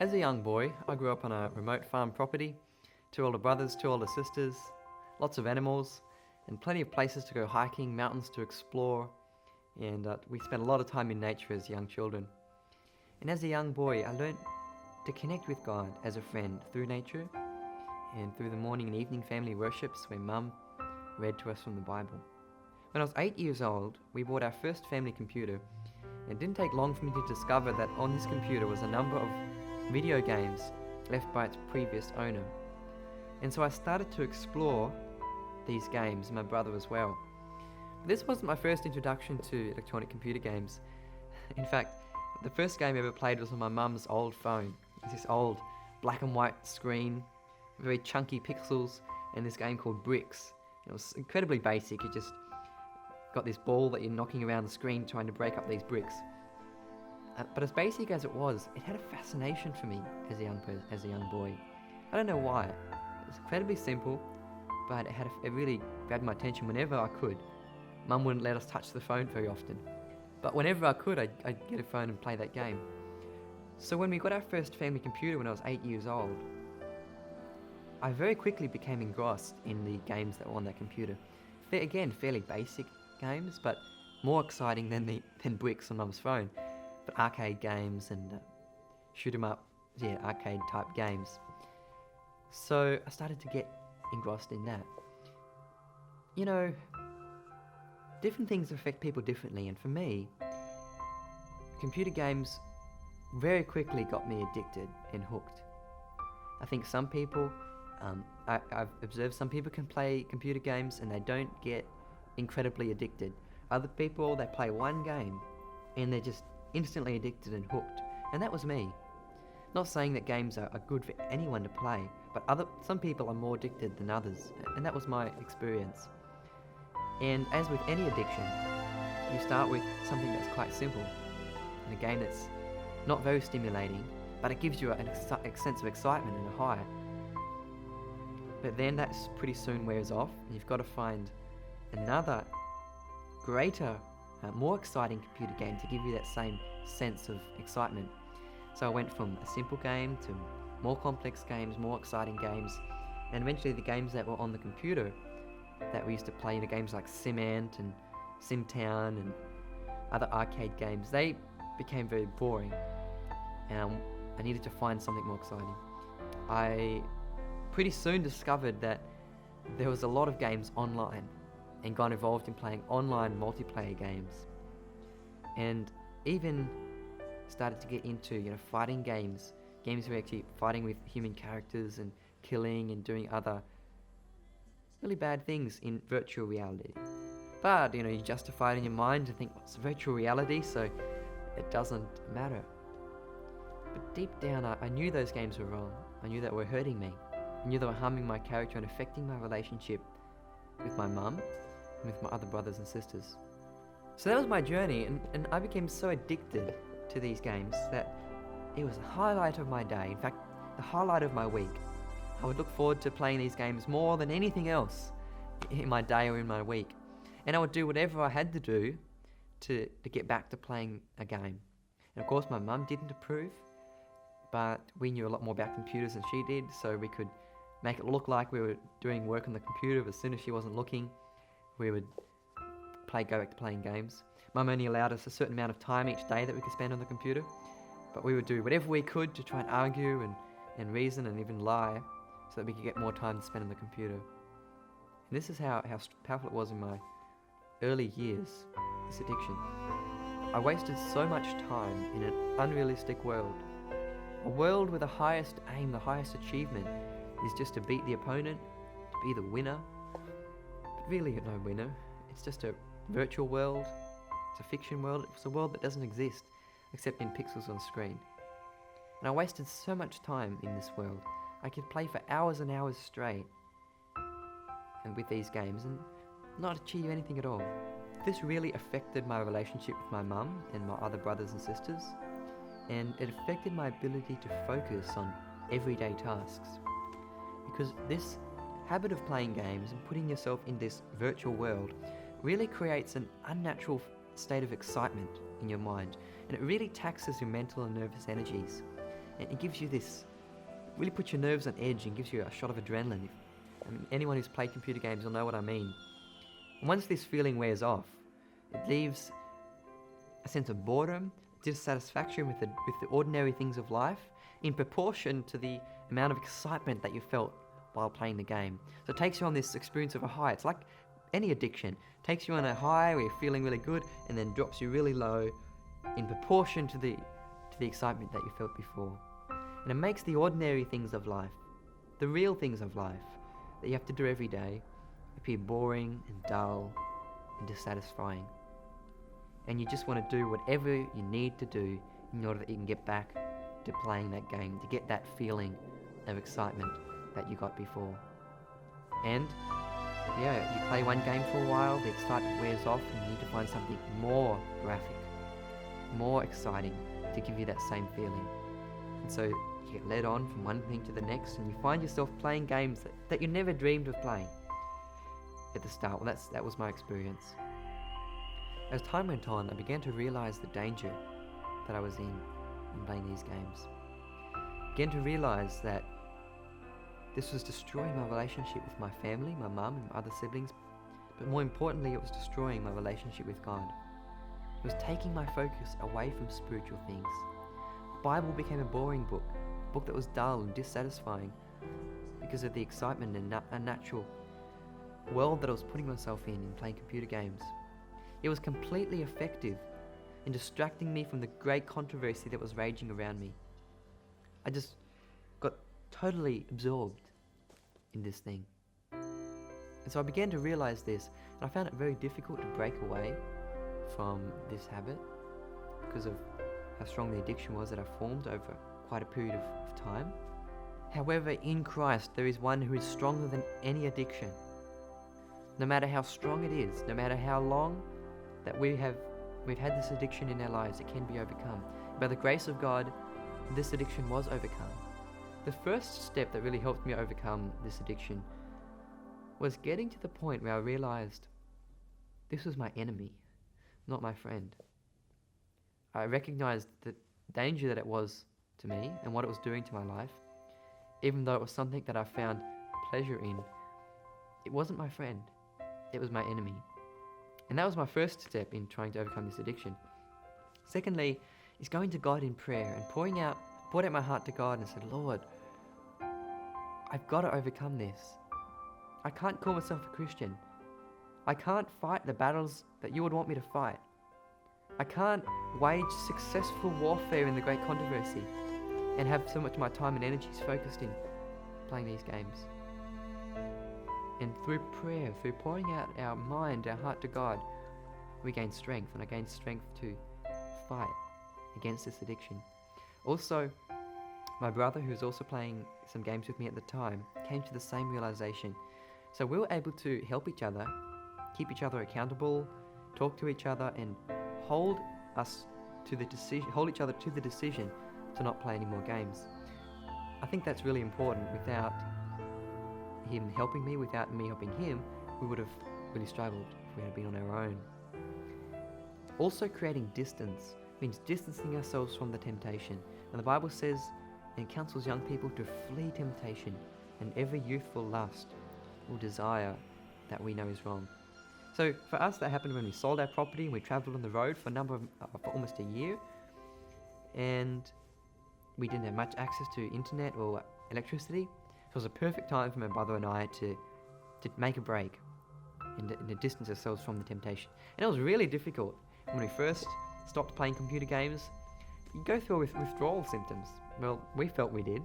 As a young boy, I grew up on a remote farm property, two older brothers, two older sisters, lots of animals, and plenty of places to go hiking, mountains to explore, and we spent a lot of time in nature as young children. And as a young boy, I learned to connect with God as a friend through nature and through the morning and evening family worships where Mum read to us from the Bible. When I was 8 years old, we bought our first family computer. It didn't take long for me to discover that on this computer was a number of video games left by its previous owner. And so I started to explore these games, and my brother as well. But this wasn't my first introduction to electronic computer games. In fact, the first game I ever played was on my mum's old phone. It's this old black and white screen, very chunky pixels, and this game called Bricks. It was incredibly basic. You just got this ball that you're knocking around the screen trying to break up these bricks. But as basic as it was, it had a fascination for me as a young boy. I don't know why. It was incredibly simple, but it really grabbed my attention whenever I could. Mum wouldn't let us touch the phone very often, but whenever I could, I'd get a phone and play that game. So when we got our first family computer when I was 8 years old, I very quickly became engrossed in the games that were on that computer. Again, fairly basic games, but more exciting than Bricks on Mum's phone. But arcade games and shoot 'em up, arcade type games. So I started to get engrossed in that. You know, different things affect people differently, and for me, computer games very quickly got me addicted and hooked. I think some people, I've observed some people can play computer games and they don't get incredibly addicted. Other people, they play one game and they're just instantly addicted and hooked. And that was me. Not saying that games are good for anyone to play, but some people are more addicted than others, and that was my experience. And as with any addiction, you start with something that's quite simple, and a game that's not very stimulating, but it gives you a sense of excitement and a high. But then that pretty soon wears off, and you've got to find another greater, more exciting computer game to give you that same sense of excitement. So I went from a simple game to more complex games, more exciting games, and eventually the games that were on the computer that we used to play, games like SimAnt and SimTown and other arcade games, they became very boring, and I needed to find something more exciting. I pretty soon discovered that there was a lot of games online and got involved in playing online multiplayer games, and even started to get into fighting games where you're actually fighting with human characters and killing and doing other really bad things in virtual reality. But you justify it in your mind and think, well, it's virtual reality, so it doesn't matter. But deep down, I knew those games were wrong. I knew that were hurting me. I knew they were harming my character and affecting my relationship with my mum and with my other brothers and sisters. So that was my journey, and I became so addicted to these games that it was the highlight of my day. In fact, the highlight of my week. I would look forward to playing these games more than anything else in my day or in my week. And I would do whatever I had to do to get back to playing a game. And of course my mum didn't approve, but we knew a lot more about computers than she did, so we could make it look like we were doing work on the computer, but as soon as she wasn't looking, we would go back to playing games. Mum only allowed us a certain amount of time each day that we could spend on the computer, but we would do whatever we could to try and argue and reason and even lie so that we could get more time to spend on the computer. And this is how powerful it was in my early years, this addiction. I wasted so much time in an unrealistic world. A world where the highest aim, the highest achievement is just to beat the opponent, to be the winner. But really you're no winner. It's just a virtual world. It's a fiction world. It's a world that doesn't exist except in pixels on screen. And I wasted so much time in this world. I could play for hours and hours straight and with these games and not achieve anything at all. This really affected my relationship with my mum and my other brothers and sisters, and it affected my ability to focus on everyday tasks. Because this habit of playing games and putting yourself in this virtual world really creates an unnatural state of excitement in your mind, and it really taxes your mental and nervous energies. And it gives you this, really puts your nerves on edge and gives you a shot of adrenaline. Anyone who's played computer games will know what I mean. And once this feeling wears off, it leaves a sense of boredom, dissatisfaction with the ordinary things of life in proportion to the amount of excitement that you felt while playing the game. So it takes you on this experience of a high. It's like any addiction. It takes you on a high where you're feeling really good and then drops you really low in proportion to the excitement that you felt before. And it makes the ordinary things of life, the real things of life that you have to do every day, appear boring and dull and dissatisfying. And you just want to do whatever you need to do in order that you can get back to playing that game, to get that feeling of excitement that you got before. And yeah, you play one game for a while, the excitement wears off, and you need to find something more graphic, more exciting to give you that same feeling. And so you get led on from one thing to the next, and you find yourself playing games that you never dreamed of playing at the start. Well, that was my experience. As time went on, I began to realize the danger that I was in playing these games. I began to realize that this was destroying my relationship with my family, my mum and my other siblings, but more importantly, it was destroying my relationship with God. It was taking my focus away from spiritual things. The Bible became a boring book, a book that was dull and dissatisfying because of the excitement and unnatural world that I was putting myself in playing computer games. It was completely effective in distracting me from the great controversy that was raging around me. I just got totally absorbed in this thing. And so I began to realize this, and I found it very difficult to break away from this habit because of how strong the addiction was that I formed over quite a period of time. However, in Christ, there is one who is stronger than any addiction. No matter how strong it is, no matter how long that we've had this addiction in our lives, it can be overcome. By the grace of God, this addiction was overcome. The first step that really helped me overcome this addiction was getting to the point where I realized this was my enemy, not my friend. I recognized the danger that it was to me and what it was doing to my life. Even though it was something that I found pleasure in, it wasn't my friend, it was my enemy. And that was my first step in trying to overcome this addiction. Secondly, is going to God in prayer and poured out my heart to God and said, Lord, I've got to overcome this. I can't call myself a Christian. I can't fight the battles that you would want me to fight. I can't wage successful warfare in the great controversy and have so much of my time and energies focused in playing these games. And through prayer, through pouring out our mind, our heart to God, we gain strength, and I gained strength to fight against this addiction. Also, my brother, who was also playing some games with me at the time, came to the same realization. So we were able to help each other, keep each other accountable, talk to each other, and hold each other to the decision to not play any more games. I think that's really important. Without him helping me, without me helping him, we would have really struggled if we had been on our own. Also, creating distance means distancing ourselves from the temptation. And the Bible says and counsels young people to flee temptation and every youthful lust or desire that we know is wrong. So for us, that happened when we sold our property and we travelled on the road for almost a year, and we didn't have much access to internet or electricity. So it was a perfect time for my brother and I to make a break and to distance ourselves from the temptation. And it was really difficult. When we first stopped playing computer games, you go through withdrawal symptoms. Well, we felt we did,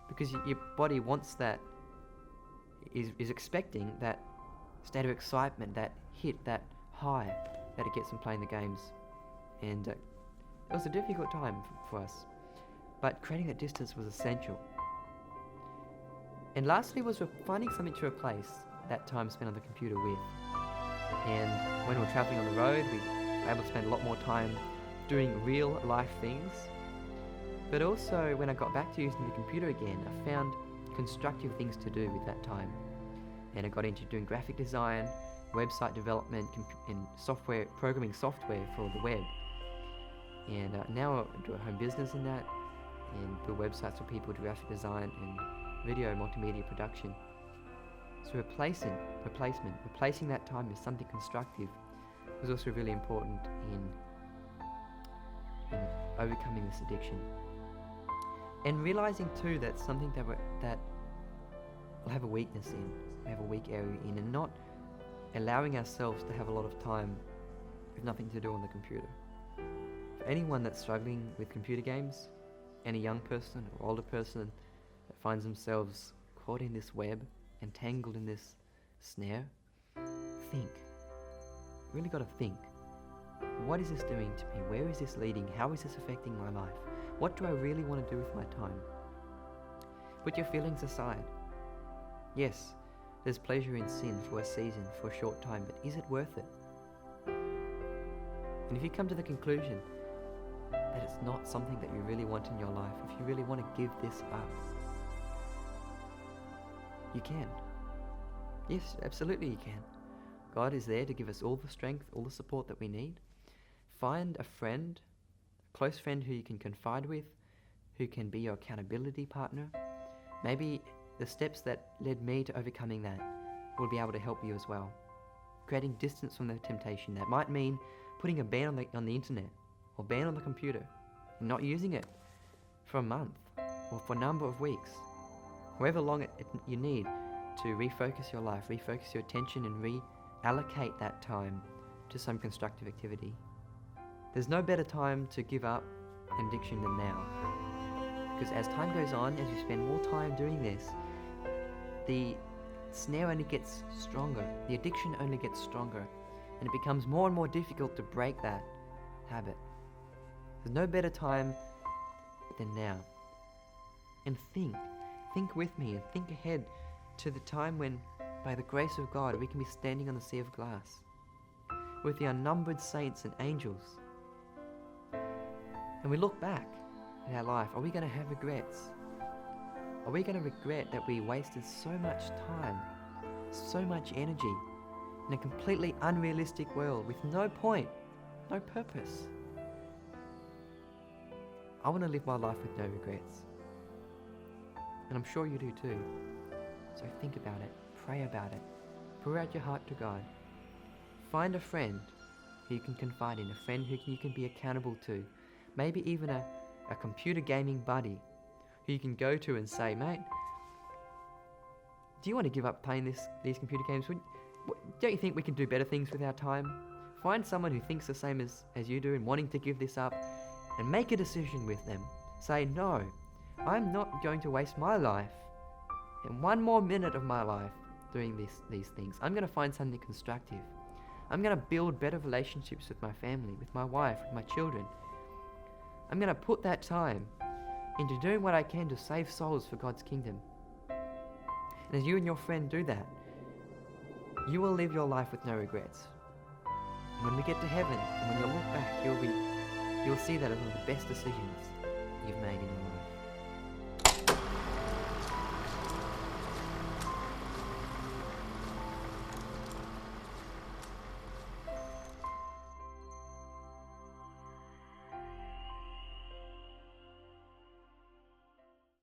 because your body wants that, is expecting that state of excitement, that hit, that high that it gets from playing the games. And it was a difficult time for us, but creating that distance was essential. And lastly was finding something to replace that time spent on the computer with. And when we were traveling on the road, we were able to spend a lot more time doing real life things. But also, when I got back to using the computer again, I found constructive things to do with that time. And I got into doing graphic design, website development, and programming software for the web. And now I do a home business in that. and build websites for people to graphic design and video multimedia production. So replacing that time with something constructive was also really important in overcoming this addiction. And realizing too that something that we'll have a weakness in, we have a weak area in, and not allowing ourselves to have a lot of time with nothing to do on the computer. For anyone that's struggling with computer games, any young person or older person that finds themselves caught in this web, entangled in this snare, think. Really got to think. What is this doing to me? Where is this leading? How is this affecting my life? What do I really want to do with my time? Put your feelings aside. Yes, there's pleasure in sin for a season, for a short time, but is it worth it? And if you come to the conclusion that it's not something that you really want in your life, if you really want to give this up, you can. Yes, absolutely you can. God is there to give us all the strength, all the support that we need. Find a friend, a close friend who you can confide with, who can be your accountability partner. Maybe the steps that led me to overcoming that will be able to help you as well. Creating distance from the temptation. That might mean putting a ban on the internet or ban on the computer and not using it for a month or for a number of weeks. However long you need to refocus your life, refocus your attention and reallocate that time to some constructive activity. There's no better time to give up an addiction than now. Because as time goes on, as you spend more time doing this, the snare only gets stronger, the addiction only gets stronger, and it becomes more and more difficult to break that habit. There's no better time than now. And think with me and think ahead to the time when, by the grace of God, we can be standing on the sea of glass with the unnumbered saints and angels. And we look back at our life. Are we going to have regrets? Are we going to regret that we wasted so much time, so much energy in a completely unrealistic world with no point, no purpose? I want to live my life with no regrets. And I'm sure you do too. So think about it, pray about it, pour out your heart to God. Find a friend who you can confide in, a friend who you can be accountable to, maybe even a computer gaming buddy who you can go to and say, mate, do you want to give up playing these computer games? Don't you think we can do better things with our time? Find someone who thinks the same as you do and wanting to give this up, and make a decision with them. Say, no, I'm not going to waste my life and one more minute of my life doing these things. I'm going to find something constructive. I'm going to build better relationships with my family, with my wife, with my children. I'm going to put that time into doing what I can to save souls for God's kingdom. And as you and your friend do that, you will live your life with no regrets. And when we get to heaven, and when you look back, you'll see that as one of the best decisions you've made in your life.